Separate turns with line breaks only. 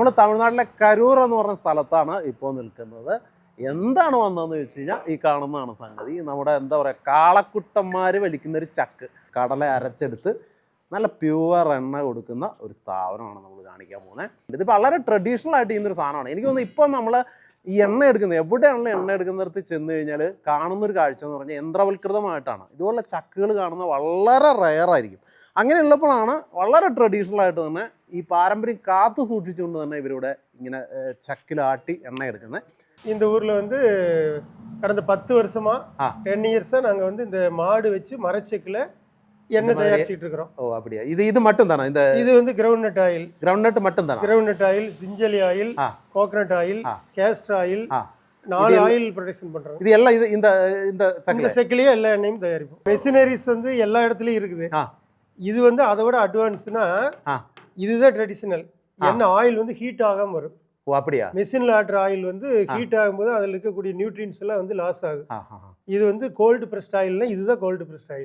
നമ്മൾ തമിഴ്നാട്ടിലെ കരൂർ എന്ന് പറഞ്ഞ സ്ഥലത്താണ് ഇപ്പോൾ നിൽക്കുന്നത്. എന്താണ് വന്നതെന്ന് ചോദിച്ചു കഴിഞ്ഞാൽ ഈ കാണുന്നതാണ് സംഗതി. നമ്മുടെ എന്താ പറയുക, കാളക്കുട്ടന്മാർ വലിക്കുന്നൊരു ചക്ക്, കടല അരച്ചെടുത്ത് നല്ല പ്യുവർ എണ്ണ കൊടുക്കുന്ന ഒരു സ്ഥാപനമാണ് നമ്മൾ കാണിക്കാൻ പോകുന്നത്. ഇത് വളരെ ട്രഡീഷണൽ ആയിട്ട് ചെയ്യുന്നൊരു സാധനമാണ്. എനിക്ക് തോന്നുന്നു ഇപ്പം നമ്മൾ ഈ എണ്ണ എടുക്കുന്നത്, എവിടെയാണല്ലോ എണ്ണ എടുക്കുന്നിടത്ത് ചെന്ന് കഴിഞ്ഞാൽ കാണുന്നൊരു കാഴ്ച എന്ന് പറഞ്ഞാൽ യന്ത്രവൽകൃതമായിട്ടാണ്. ഇതുപോലെ ചക്കുകൾ കാണുന്നത് വളരെ റെയറായിരിക്കും. അങ്ങനെയുള്ളപ്പോഴാണ് വളരെ ട്രഡീഷണൽ ആയിട്ട് തന്നെ ഈ പാരമ്പര്യം കാത്തു സൂക്ഷിച്ചുകൊണ്ട് തന്നെ ഇവരുടെ ഇങ്ങനെ ചക്കിലാട്ടി എണ്ണ എടുക്കുന്നത്.
இந்த ஊர்ல வந்து கடந்த 10 வருஷமா 10 இயர்ஸா நாங்க வந்து இந்த மாடு வச்சு மரச்செக்குல எண்ணெய் தயாரிச்சிட்டு இருக்கிறோம்.
ஓ அப்படியா? இது மட்டும் தானா?
இது வந்து groundnut oil.
Groundnut மட்டும் தானா?
Groundnut oil, gingelly oil, coconut oil, castor oil, 4 oil production பண்றோம்.
இது எல்லாம் இது இந்த
இந்த செக்கிலேயே எல்லா எண்ணெயும் தயாரிப்போம். மெஷினரிஸ் வந்து எல்லா இடத்துலயும் இருக்குது. இது வந்து அதை விட அட்வான்ஸ்னா இதுதான் ட்ரெடிஷனல். எண்ணெய் ஆயில் வந்து ஹீட் ஆகாம வரும்.
ஓ அப்படியா?
மெஷின்ல ஆட்டுற ஆயில் வந்து ஹீட் ஆகும்போது அதில் இருக்கக்கூடிய நியூட்ரியன்ஸ் எல்லாம் வந்து லாஸ் ஆகும். இது வந்து கோல்டு பிரஸ்ட் ஆயில்னா இதுதான் கோல்டு பிரஸ்ட் ஆயில்.